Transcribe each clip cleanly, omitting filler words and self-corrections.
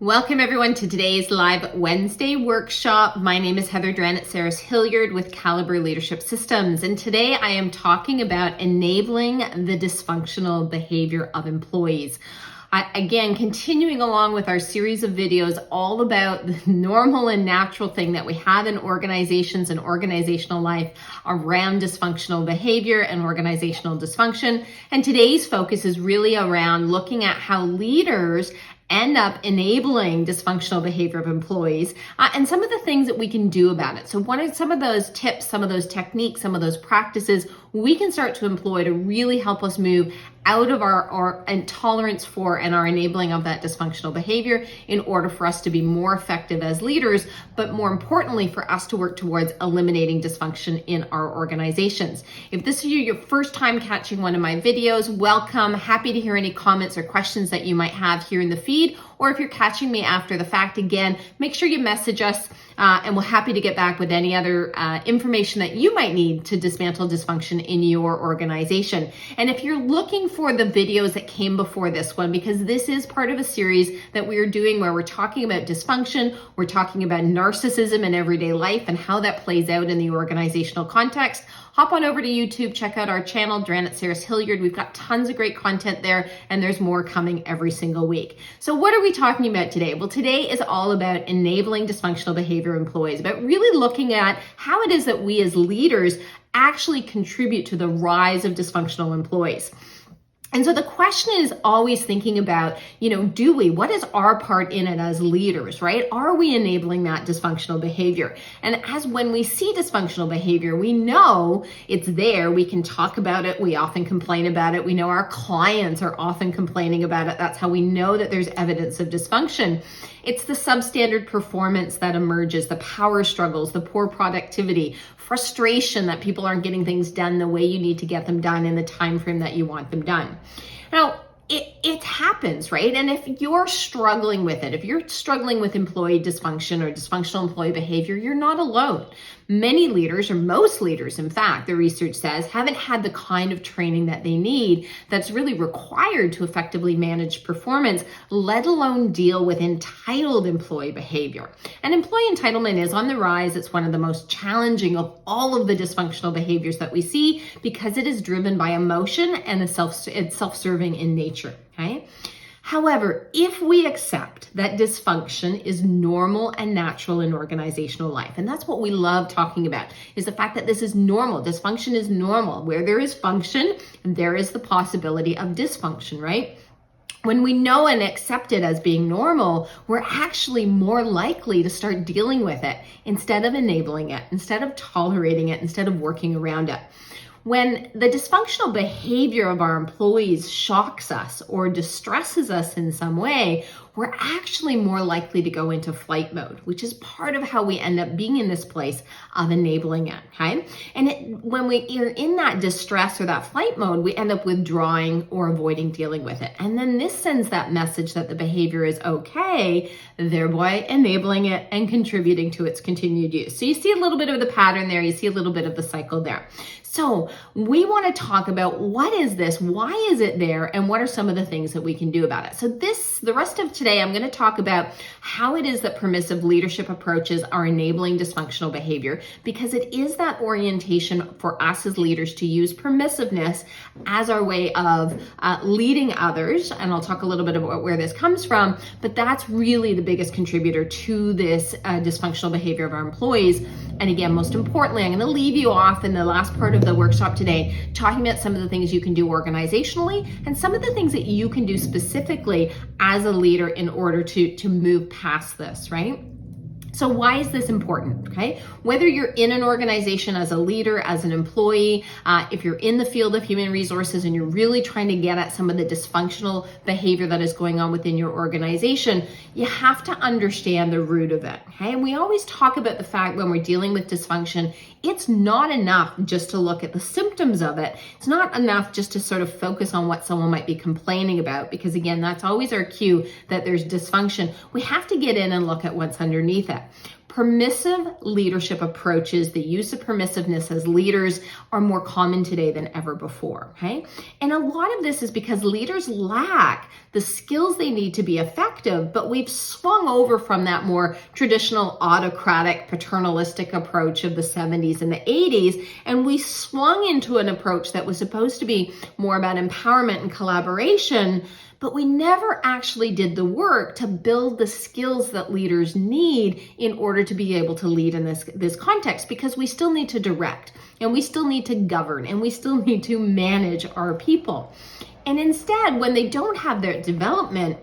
Welcome everyone to today's live Wednesday workshop. My name is Heather Dranitsaris-Hilliard with Caliber Leadership Systems, and today I am talking about enabling the dysfunctional behavior of employees. Again, continuing along with our series of videos all about the normal and natural thing that we have in organizations and organizational life around dysfunctional behavior and organizational dysfunction. And today's focus is really around looking at how leaders end up enabling dysfunctional behavior of employees and some of the things that we can do about it. So what are some of those tips, some of those techniques, some of those practices we can start to employ to really help us move out of our intolerance for and our enabling of that dysfunctional behavior in order for us to be more effective as leaders, but more importantly for us to work towards eliminating dysfunction in our organizations. If this is your first time catching one of my videos, welcome. Happy to hear any comments or questions that you might have here in the feed, or if you're catching me after the fact, again, make sure you message us and we're happy to get back with any other information that you might need to dismantle dysfunction in your organization. And if you're looking for the videos that came before this one, because this is part of a series that we are doing where we're talking about dysfunction, we're talking about narcissism in everyday life and how that plays out in the organizational context, hop on over to YouTube, check out our channel, Dranitsaris-Hilliard. We've got tons of great content there, and there's more coming every single week. So what are we talking about today? Well, today is all about enabling dysfunctional behavior employees, but really looking at how it is that we as leaders actually contribute to the rise of dysfunctional employees. And so the question is always thinking about, what is our part in it as leaders, right? Are we enabling that dysfunctional behavior? And as when we see dysfunctional behavior, we know it's there. We can talk about it. We often complain about it. We know our clients are often complaining about it. That's how we know that there's evidence of dysfunction. It's the substandard performance that emerges, the power struggles, the poor productivity, frustration that people aren't getting things done the way you need to get them done in the time frame that you want them done. Now, it happens, right? And if you're struggling with it, if you're struggling with employee dysfunction or dysfunctional employee behavior, you're not alone. Many leaders, or most leaders, in fact, the research says, haven't had the kind of training that they need that's really required to effectively manage performance, let alone deal with entitled employee behavior. And employee entitlement is on the rise. It's one of the most challenging of all of the dysfunctional behaviors that we see because it is driven by emotion and it's self-serving in nature, okay? However, if we accept that dysfunction is normal and natural in organizational life, and that's what we love talking about, is the fact that this is normal. Dysfunction is normal. Where there is function, there is the possibility of dysfunction, right? When we know and accept it as being normal, we're actually more likely to start dealing with it instead of enabling it, instead of tolerating it, instead of working around it. When the dysfunctional behavior of our employees shocks us or distresses us in some way, we're actually more likely to go into flight mode, which is part of how we end up being in this place of enabling it, okay? And when we are in that distress or that flight mode, we end up withdrawing or avoiding dealing with it. And then this sends that message that the behavior is okay, thereby enabling it and contributing to its continued use. So you see a little bit of the pattern there, you see a little bit of the cycle there. So we want to talk about what is this, why is it there, and what are some of the things that we can do about it. So the rest of today, I'm going to talk about how it is that permissive leadership approaches are enabling dysfunctional behavior, because it is that orientation for us as leaders to use permissiveness as our way of leading others. And I'll talk a little bit about where this comes from, but that's really the biggest contributor to this dysfunctional behavior of our employees. And again, most importantly, I'm going to leave you off in the last part of the workshop today talking about some of the things you can do organizationally and some of the things that you can do specifically as a leader in order to move past this, right? So why is this important, okay? Whether you're in an organization as a leader, as an employee, if you're in the field of human resources and you're really trying to get at some of the dysfunctional behavior that is going on within your organization, you have to understand the root of it, okay? And we always talk about the fact when we're dealing with dysfunction, it's not enough just to look at the symptoms of it. It's not enough just to sort of focus on what someone might be complaining about, because again, that's always our cue that there's dysfunction. We have to get in and look at what's underneath it. Permissive leadership approaches, the use of permissiveness as leaders, are more common today than ever before, okay? And a lot of this is because leaders lack the skills they need to be effective, but we've swung over from that more traditional autocratic, paternalistic approach of the 70s and the 80s, and we swung into an approach that was supposed to be more about empowerment and collaboration, but we never actually did the work to build the skills that leaders need in order to be able to lead in this context, because we still need to direct, and we still need to govern, and we still need to manage our people. And instead, when they don't have their development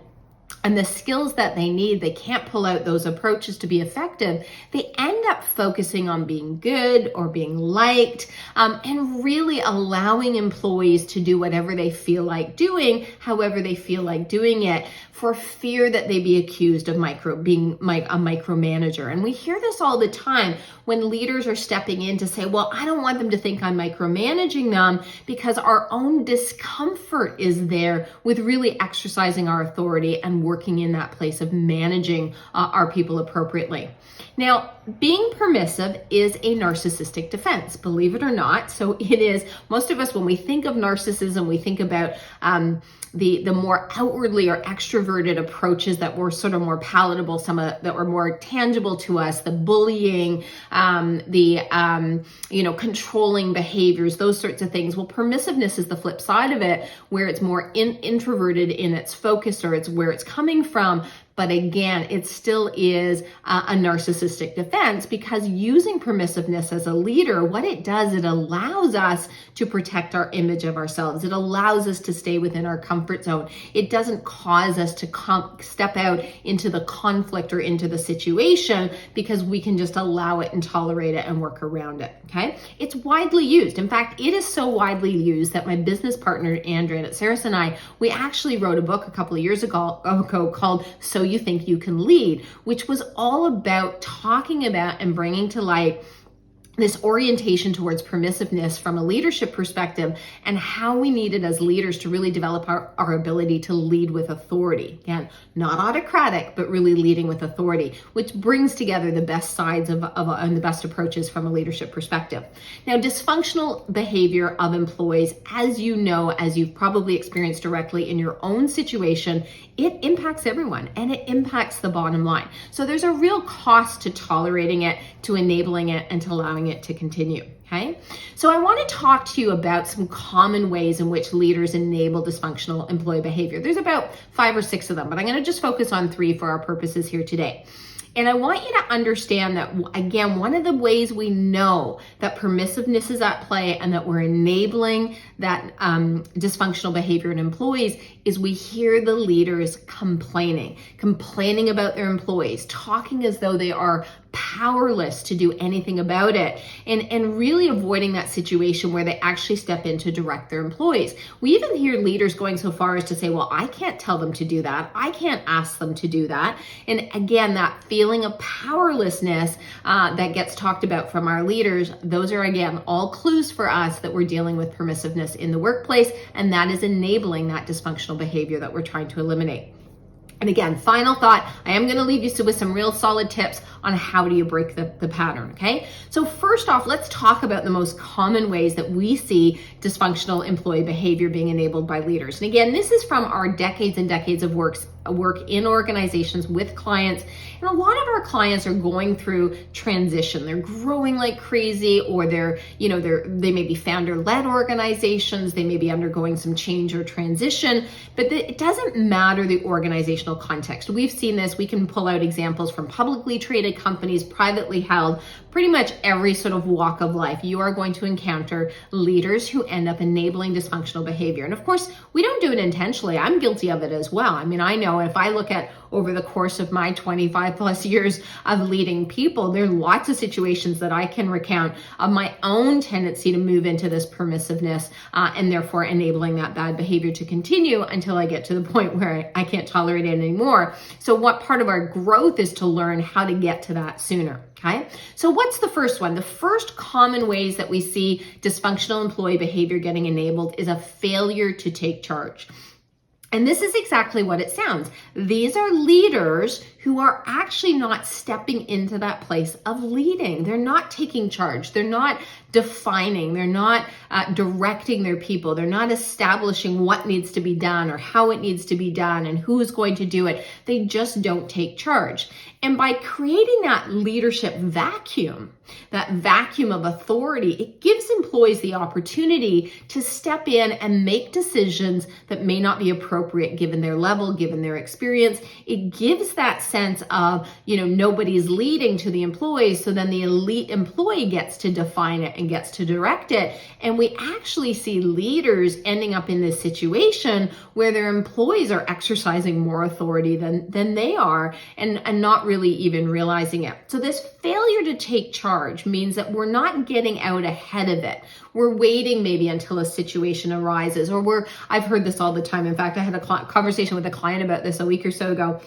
and the skills that they need, they can't pull out those approaches to be effective, they end up focusing on being good or being liked, and really allowing employees to do whatever they feel like doing, however they feel like doing it, for fear that they be accused of being a micromanager. And we hear this all the time when leaders are stepping in to say, well, I don't want them to think I'm micromanaging them, because our own discomfort is there with really exercising our authority and working in that place of managing our people appropriately. Now, being permissive is a narcissistic defense, believe it or not. So it is, most of us, when we think of narcissism, we think about the more outwardly or extroverted approaches that were sort of more palatable, that were more tangible to us, the bullying, controlling behaviors, those sorts of things. Well, permissiveness is the flip side of it, where it's more introverted in its focus, or it's where it's coming from. But again, it still is a narcissistic defense, because using permissiveness as a leader, what it does, it allows us to protect our image of ourselves. It allows us to stay within our comfort zone. It doesn't cause us to step out into the conflict or into the situation, because we can just allow it and tolerate it and work around it, okay? It's widely used. In fact, it is so widely used that my business partner, Dranitsaris, and I, we actually wrote a book a couple of years ago called So You Think You Can Lead, which was all about talking about and bringing to light this orientation towards permissiveness from a leadership perspective, and how we needed as leaders to really develop our ability to lead with authority. Again, not autocratic, but really leading with authority, which brings together the best sides and the best approaches from a leadership perspective. Now, dysfunctional behavior of employees, as you know, as you've probably experienced directly in your own situation, it impacts everyone, and it impacts the bottom line. So there's a real cost to tolerating it, to enabling it, and to allowing it to continue, okay? So I want to talk to you about some common ways in which leaders enable dysfunctional employee behavior. There's about 5 or 6 of them, but I'm going to just focus on 3 for our purposes here today. And I want you to understand that, again, one of the ways we know that permissiveness is at play and that we're enabling that dysfunctional behavior in employees is we hear the leaders complaining about their employees, talking as though they are powerless to do anything about it, and really avoiding that situation where they actually step in to direct their employees. We even hear leaders going so far as to say, well, I can't tell them to do that. I can't ask them to do that. And again, that feeling of powerlessness that gets talked about from our leaders, those are, again, all clues for us that we're dealing with permissiveness in the workplace, and that is enabling that dysfunctional behavior that we're trying to eliminate. And again, final thought, I am going to leave you with some real solid tips on how do you break the pattern, okay? So first off, let's talk about the most common ways that we see dysfunctional employee behavior being enabled by leaders. And again, this is from our decades and decades of work in organizations with clients. And a lot of our clients are going through transition. They're growing like crazy, or they may be founder-led organizations. They may be undergoing some change or transition, but it doesn't matter the organizational context. We've seen this. We can pull out examples from publicly traded companies, privately held, pretty much every sort of walk of life. You are going to encounter leaders who end up enabling dysfunctional behavior. And of course, we don't do it intentionally. I'm guilty of it as well. I mean, I know if I look at over the course of my 25 plus years of leading people, there are lots of situations that I can recount of my own tendency to move into this permissiveness and therefore enabling that bad behavior to continue until I get to the point where I can't tolerate it anymore. So what part of our growth is to learn how to get to that sooner. Okay, so what's the first one? The first common ways that we see dysfunctional employee behavior getting enabled is a failure to take charge. And this is exactly what it sounds. These are leaders who are actually not stepping into that place of leading. They're not taking charge. They're not defining. They're not directing their people. They're not establishing what needs to be done or how it needs to be done and who's going to do it. They just don't take charge. And by creating that leadership vacuum, that vacuum of authority, it gives employees the opportunity to step in and make decisions that may not be appropriate given their level, given their experience. It gives that sense of, nobody's leading to the employees, so then the elite employee gets to define it and gets to direct it. And we actually see leaders ending up in this situation where their employees are exercising more authority than they are and not really even realizing it. So this failure to take charge means that we're not getting out ahead of it. We're waiting maybe until a situation arises, or I've heard this all the time. In fact, I had a conversation with a client about this a week or so ago.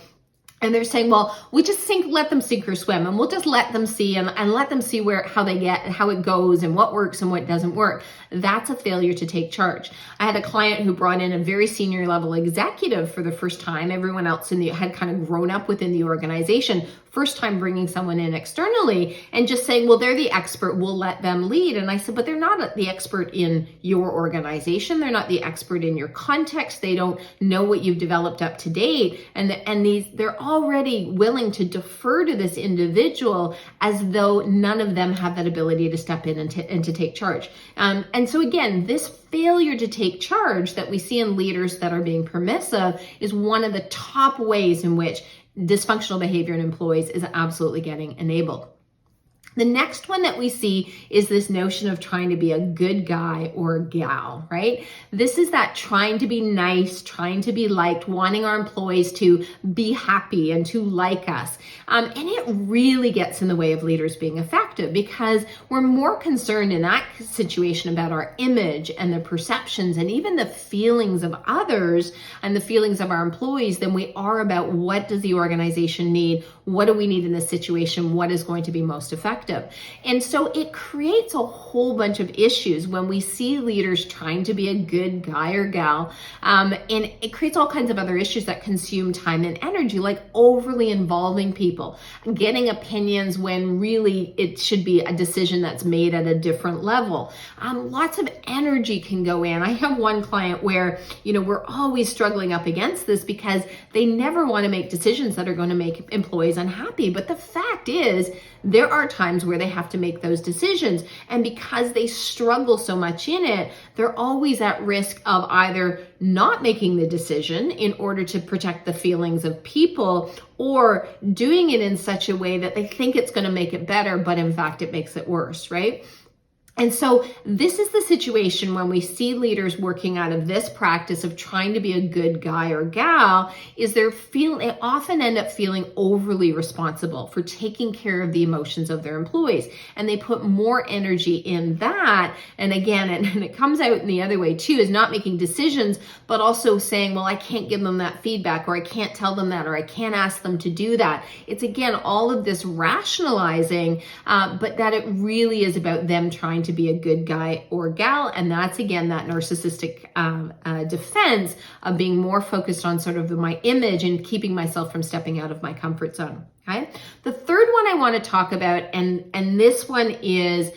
And they're saying, well, we just let them sink or swim, and we'll just let them see and let them see how they get and how it goes and what works and what doesn't work. That's a failure to take charge. I had a client who brought in a very senior level executive for the first time. Everyone else had kind of grown up within the organization. First time bringing someone in externally and just saying, well, they're the expert, we'll let them lead. And I said, but they're not the expert in your organization. They're not the expert in your context. They don't know what you've developed up to date. And they're already willing to defer to this individual as though none of them have that ability to step in and to take charge. And so again, this failure to take charge that we see in leaders that are being permissive is one of the top ways in which dysfunctional behavior in employees is absolutely getting enabled. The next one that we see is this notion of trying to be a good guy or gal, right? This is that trying to be nice, trying to be liked, wanting our employees to be happy and to like us. And it really gets in the way of leaders being effective because we're more concerned in that situation about our image and the perceptions and even the feelings of others and the feelings of our employees than we are about what does the organization need, what do we need in this situation, what is going to be most effective. And so it creates a whole bunch of issues when we see leaders trying to be a good guy or gal. And it creates all kinds of other issues that consume time and energy, like overly involving people, getting opinions when really it should be a decision that's made at a different level. Lots of energy can go in. I have one client where, we're always struggling up against this because they never want to make decisions that are going to make employees unhappy. But the fact is, there are times where they have to make those decisions. And because they struggle so much in it, they're always at risk of either not making the decision in order to protect the feelings of people or doing it in such a way that they think it's going to make it better, but in fact, it makes it worse, right? And so this is the situation when we see leaders working out of this practice of trying to be a good guy or gal, is they often end up feeling overly responsible for taking care of the emotions of their employees. And they put more energy in that. And again, and it comes out in the other way too, is not making decisions, but also saying, well, I can't give them that feedback, or I can't tell them that, or I can't ask them to do that. It's again, all of this rationalizing, but that it really is about them trying to be a good guy or gal. And that's again, that narcissistic defense of being more focused on sort of my image and keeping myself from stepping out of my comfort zone. Okay. The third one I want to talk about, and this one is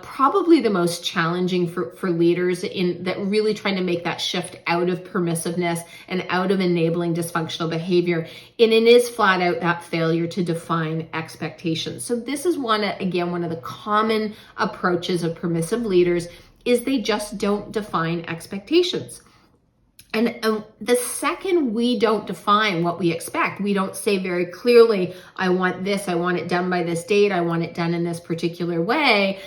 probably the most challenging for leaders in that really trying to make that shift out of permissiveness and out of enabling dysfunctional behavior. And it is flat out that failure to define expectations. So this is one of the common approaches of permissive leaders is they just don't define expectations. And the second we don't define what we expect, we don't say very clearly, I want this, I want it done by this date, I want it done in this particular way,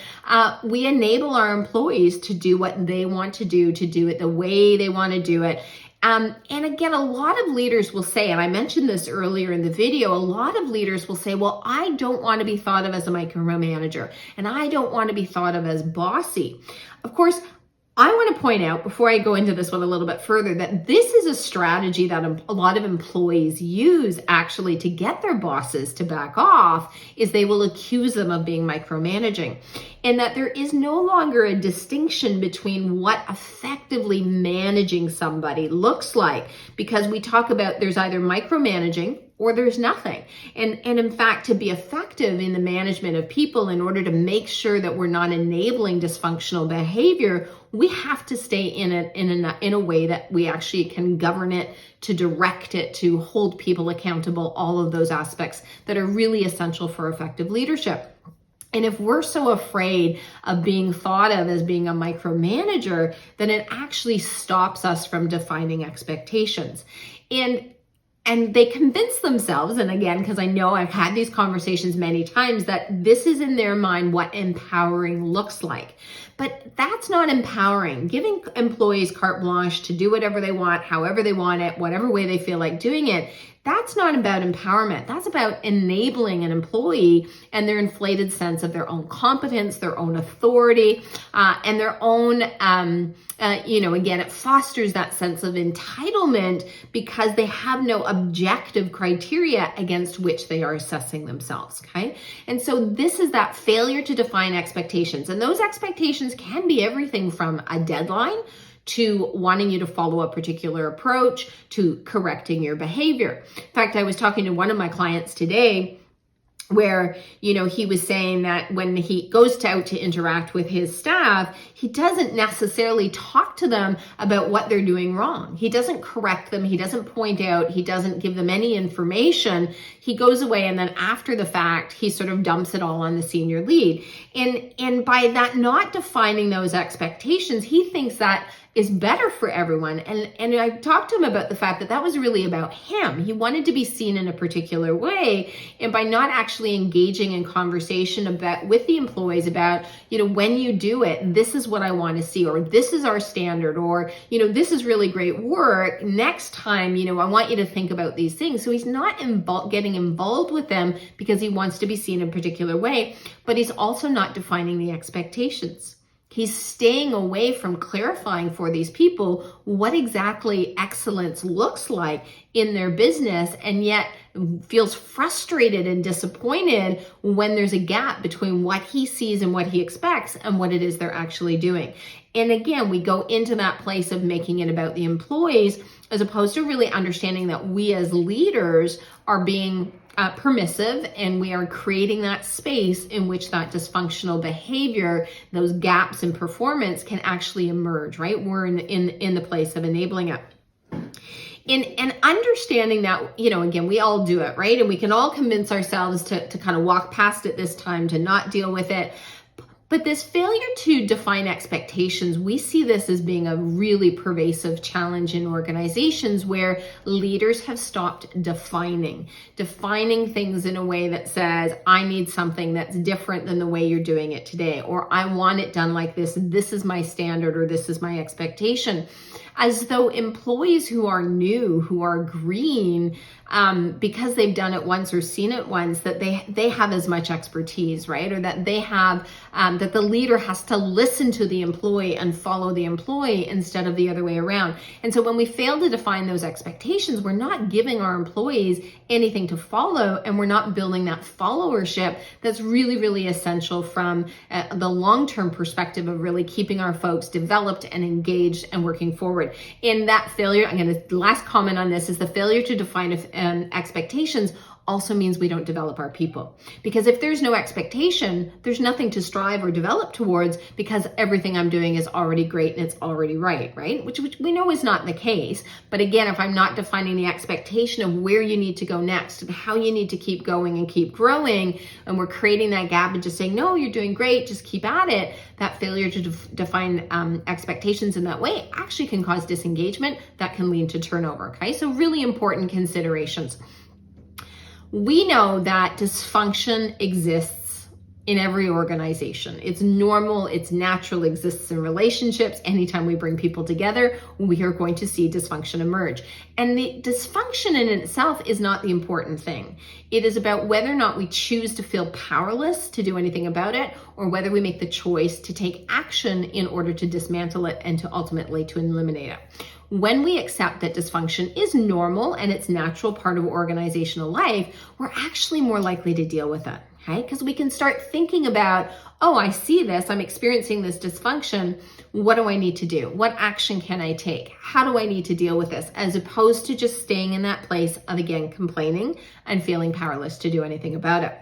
we enable our employees to do what they want to do it the way they want to do it. And again, a lot of leaders will say, and I mentioned this earlier in the video, a lot of leaders will say, well, I don't want to be thought of as a micromanager, and I don't want to be thought of as bossy. Of course, I want to point out, before I go into this one a little bit further, that this is a strategy that a lot of employees use actually to get their bosses to back off, is they will accuse them of being micromanaging. And that there is no longer a distinction between what effectively managing somebody looks like, because we talk about there's either micromanaging or there's nothing. And in fact, to be effective in the management of people, in order to make sure that we're not enabling dysfunctional behavior, we have to stay in a way that we actually can govern it, to direct it, to hold people accountable, all of those aspects that are really essential for effective leadership. And if we're so afraid of being thought of as being a micromanager, then it actually stops us from defining expectations. And they convince themselves, and again, because I know I've had these conversations many times, that this is in their mind what empowering looks like. But that's not empowering. Giving employees carte blanche to do whatever they want, however they want it, whatever way they feel like doing it, that's not about empowerment. That's about enabling an employee and their inflated sense of their own competence, their own authority, and their own, again, it fosters that sense of entitlement because they have no objective criteria against which they are assessing themselves, okay? And so this is that failure to define expectations. And those expectations can be everything from a deadline to wanting you to follow a particular approach, to correcting your behavior. In fact, I was talking to one of my clients today where, he was saying that when he goes out to interact with his staff, he doesn't necessarily talk to them about what they're doing wrong. He doesn't correct them. He doesn't point out. He doesn't give them any information. He goes away, and then after the fact, he sort of dumps it all on the senior lead. And by that not defining those expectations, he thinks that is better for everyone. And I talked to him about the fact that that was really about him. He wanted to be seen in a particular way. And by not actually engaging in conversation with the employees about, when you do it, this is what I want to see, or this is our standard, or, this is really great work. Next time, I want you to think about these things. So he's not getting involved with them because he wants to be seen in a particular way, but he's also not defining the expectations. He's staying away from clarifying for these people what exactly excellence looks like in their business, and yet feels frustrated and disappointed when there's a gap between what he sees and what he expects and what it is they're actually doing. And again, we go into that place of making it about the employees as opposed to really understanding that we as leaders are being permissive, and we are creating that space in which that dysfunctional behavior, those gaps in performance, can actually emerge, right? We're in the place of enabling it. And understanding that, again, we all do it, right? And we can all convince ourselves to kind of walk past it this time, to not deal with it. But this failure to define expectations, we see this as being a really pervasive challenge in organizations where leaders have stopped defining things in a way that says, I need something that's different than the way you're doing it today, or I want it done like this. This is my standard, or this is my expectation. As though employees who are new, who are green, because they've done it once or seen it once, that they have as much expertise, right? Or that they have, that the leader has to listen to the employee and follow the employee instead of the other way around. And so when we fail to define those expectations, we're not giving our employees anything to follow, and we're not building that followership that's really, really essential from the long-term perspective of really keeping our folks developed and engaged and working forward. In that failure, the last comment on this is the failure to define expectations also means we don't develop our people. Because if there's no expectation, there's nothing to strive or develop towards, because everything I'm doing is already great and it's already right? Which we know is not the case. But again, if I'm not defining the expectation of where you need to go next, and how you need to keep going and keep growing, and we're creating that gap and just saying, no, you're doing great, just keep at it, that failure to define expectations in that way actually can cause disengagement that can lead to turnover, okay? So really important considerations. We know that dysfunction exists in every organization. It's normal, it's natural, exists in relationships. Anytime we bring people together, we are going to see dysfunction emerge. And the dysfunction in itself is not the important thing. It is about whether or not we choose to feel powerless to do anything about it, or whether we make the choice to take action in order to dismantle it and to ultimately to eliminate it. When we accept that dysfunction is normal and it's natural part of organizational life, we're actually more likely to deal with it. Okay, because we can start thinking about, oh, I see this, I'm experiencing this dysfunction. What do I need to do? What action can I take? How do I need to deal with this? As opposed to just staying in that place of, again, complaining and feeling powerless to do anything about it.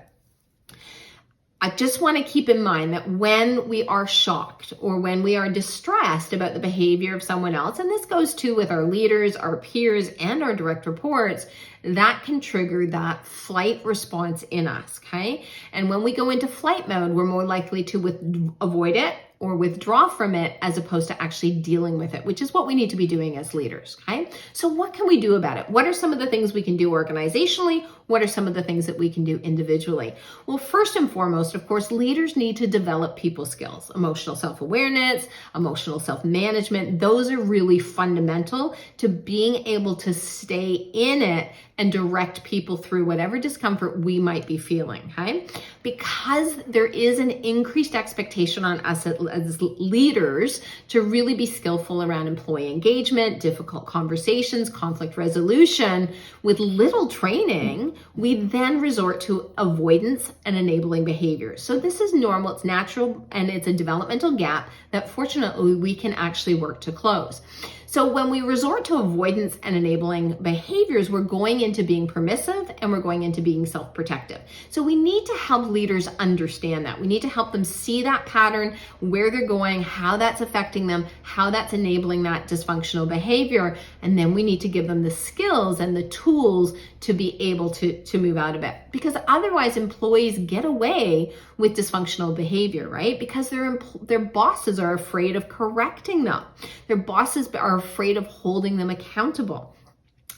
I just want to keep in mind that when we are shocked or when we are distressed about the behavior of someone else, and this goes too with our leaders, our peers, and our direct reports, that can trigger that flight response in us, okay? And when we go into flight mode, we're more likely to avoid it or withdraw from it as opposed to actually dealing with it, which is what we need to be doing as leaders, okay? So what can we do about it? What are some of the things we can do organizationally? What are some of the things that we can do individually? Well, first and foremost, of course, leaders need to develop people skills, emotional self-awareness, emotional self-management. Those are really fundamental to being able to stay in it and direct people through whatever discomfort we might be feeling, okay? Because there is an increased expectation on us as leaders to really be skillful around employee engagement, difficult conversations, conflict resolution. With little training, we then resort to avoidance and enabling behavior. So this is normal, it's natural, and it's a developmental gap that fortunately we can actually work to close. So when we resort to avoidance and enabling behaviors, we're going into being permissive and we're going into being self-protective. So we need to help leaders understand that. We need to help them see that pattern, where they're going, how that's affecting them, how that's enabling that dysfunctional behavior. And then we need to give them the skills and the tools to be able to move out of it. Because otherwise employees get away with dysfunctional behavior, right? Because their bosses are afraid of correcting them. Their bosses are afraid of holding them accountable.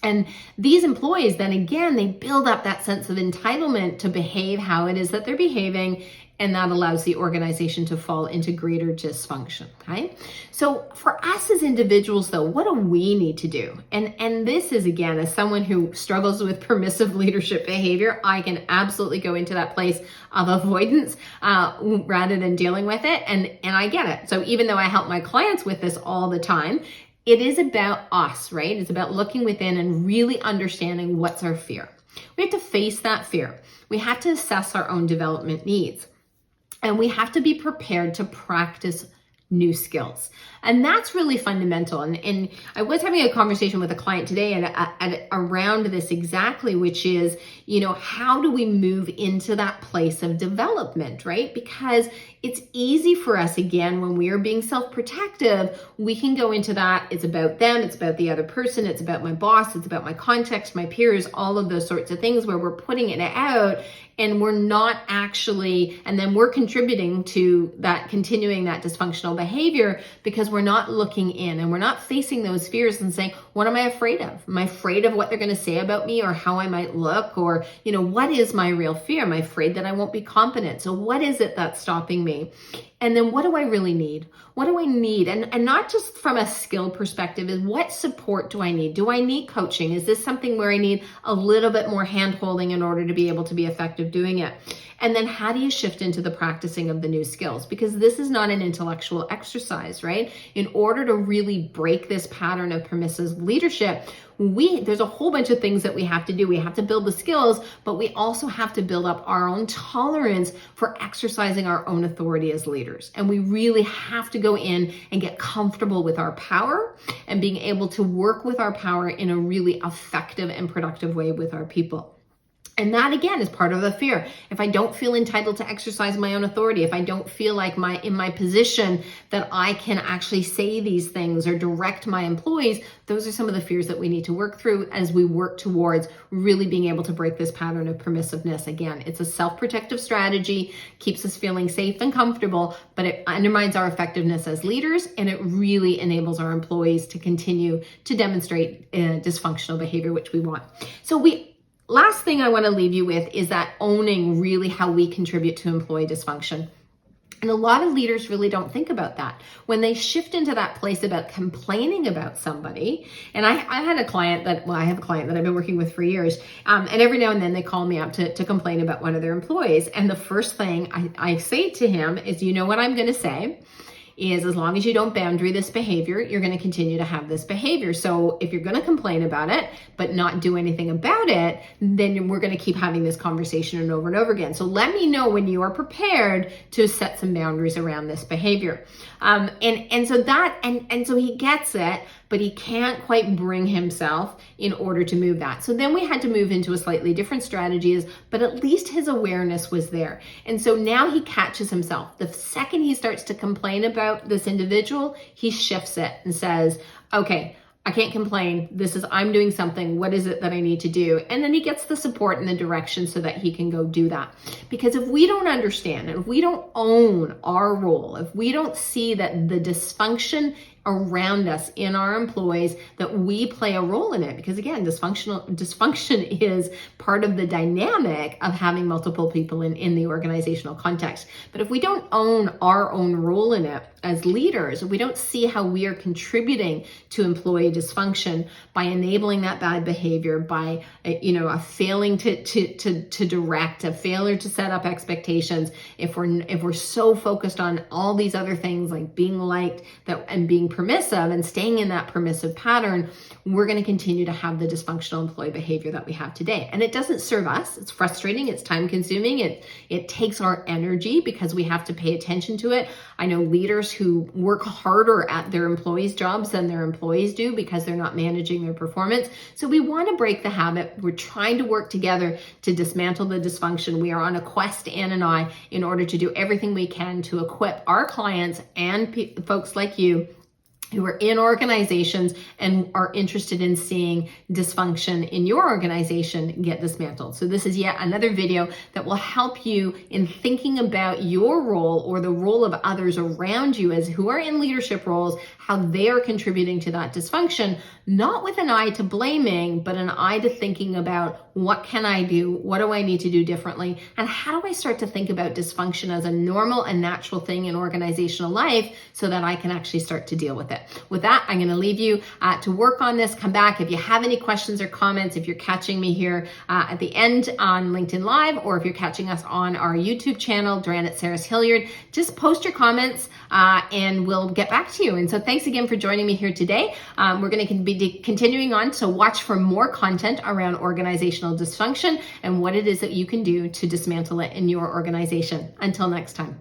And these employees, then again, they build up that sense of entitlement to behave how it is that they're behaving, and that allows the organization to fall into greater dysfunction, okay? So for us as individuals, though, what do we need to do? And this is, again, as someone who struggles with permissive leadership behavior, I can absolutely go into that place of avoidance rather than dealing with it, and I get it. So even though I help my clients with this all the time, it is about us, right? It's about looking within and really understanding what's our fear. We have to face that fear. We have to assess our own development needs. And we have to be prepared to practice new skills. And that's really fundamental. And I was having a conversation with a client today and around this exactly, which is, how do we move into that place of development, right? Because it's easy for us, again, when we are being self-protective, we can go into that. It's about them. It's about the other person. It's about my boss. It's about my context, my peers, all of those sorts of things where we're putting it out and we're not actually, and then we're contributing to that, continuing that dysfunctional behavior because we're not looking in and we're not facing those fears and saying, what am I afraid of? Am I afraid of what they're going to say about me or how I might look? Or, what is my real fear? Am I afraid that I won't be competent? So what is it that's stopping me? And then what do I really need? What do I need? And not just from a skill perspective, is what support do I need? Do I need coaching? Is this something where I need a little bit more hand-holding in order to be able to be effective doing it? And then how do you shift into the practicing of the new skills? Because this is not an intellectual exercise, right? In order to really break this pattern of permissive leadership, there's a whole bunch of things that we have to do. We have to build the skills, but we also have to build up our own tolerance for exercising our own authority as leaders. And we really have to go in and get comfortable with our power and being able to work with our power in a really effective and productive way with our people. And that, again, is part of the fear. If I don't feel entitled to exercise my own authority, if I don't feel like in my position that I can actually say these things or direct my employees, those are some of the fears that we need to work through as we work towards really being able to break this pattern of permissiveness. Again, it's a self-protective strategy, keeps us feeling safe and comfortable, but it undermines our effectiveness as leaders, and it really enables our employees to continue to demonstrate dysfunctional behavior, which we want. So Last thing I want to leave you with is that owning really how we contribute to employee dysfunction. And a lot of leaders really don't think about that. When they shift into that place about complaining about somebody, and I had a client that, well, I have a client that I've been working with for years, and every now and then they call me up to complain about one of their employees. And the first thing I say to him is, you know what I'm going to say? Is as long as you don't boundary this behavior, you're going to continue to have this behavior. So if you're going to complain about it, but not do anything about it, then we're going to keep having this conversation over and over again. So let me know when you are prepared to set some boundaries around this behavior. So he gets it, but he can't quite bring himself in order to move that. So then we had to move into a slightly different strategies, but at least his awareness was there. And so now he catches himself. The second he starts to complain about this individual, he shifts it and says, okay, I can't complain. I'm doing something. What is it that I need to do? And then he gets the support and the direction so that he can go do that. Because if we don't understand, and if we don't own our role, if we don't see that the dysfunction around us in our employees, that we play a role in it, because again, dysfunction is part of the dynamic of having multiple people in the organizational context. But if we don't own our own role in it as leaders, if we don't see how we are contributing to employee dysfunction by enabling that bad behavior, by a failing to direct, a failure to set up expectations, if we're so focused on all these other things like being liked and being permissive and staying in that permissive pattern, we're going to continue to have the dysfunctional employee behavior that we have today. And it doesn't serve us. It's frustrating. It's time consuming. It takes our energy because we have to pay attention to it. I know leaders who work harder at their employees' jobs than their employees do because they're not managing their performance. So we want to break the habit. We're trying to work together to dismantle the dysfunction. We are on a quest, Ann and I, in order to do everything we can to equip our clients and folks like you who are in organizations and are interested in seeing dysfunction in your organization get dismantled. So this is yet another video that will help you in thinking about your role or the role of others around you as who are in leadership roles, how they are contributing to that dysfunction, not with an eye to blaming, but an eye to thinking about what can I do? What do I need to do differently? And how do I start to think about dysfunction as a normal and natural thing in organizational life so that I can actually start to deal with it? With that, I'm going to leave you to work on this. Come back if you have any questions or comments, if you're catching me here at the end on LinkedIn Live, or if you're catching us on our YouTube channel, Dranitsaris-Hilliard, just post your comments and we'll get back to you. And so thanks again for joining me here today. We're going to be continuing on, so watch for more content around organizational dysfunction and what it is that you can do to dismantle it in your organization. Until next time.